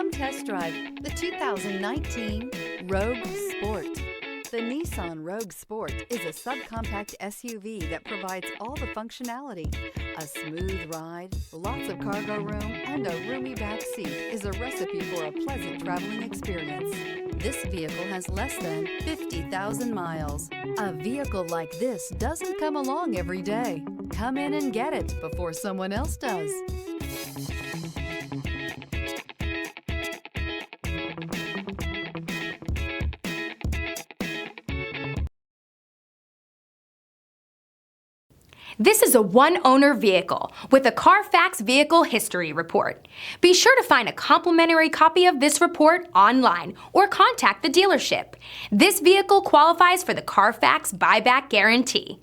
Come test drive the 2019 Rogue Sport. The Nissan Rogue Sport is a subcompact SUV that provides all the functionality. A smooth ride, lots of cargo room, and a roomy back seat is a recipe for a pleasant traveling experience. This vehicle has less than 50,000 miles. A vehicle like this doesn't come along every day. Come in and get it before someone else does. This is a one-owner vehicle with a Carfax Vehicle History Report. Be sure to find a complimentary copy of this report online or contact the dealership. This vehicle qualifies for the Carfax Buyback Guarantee.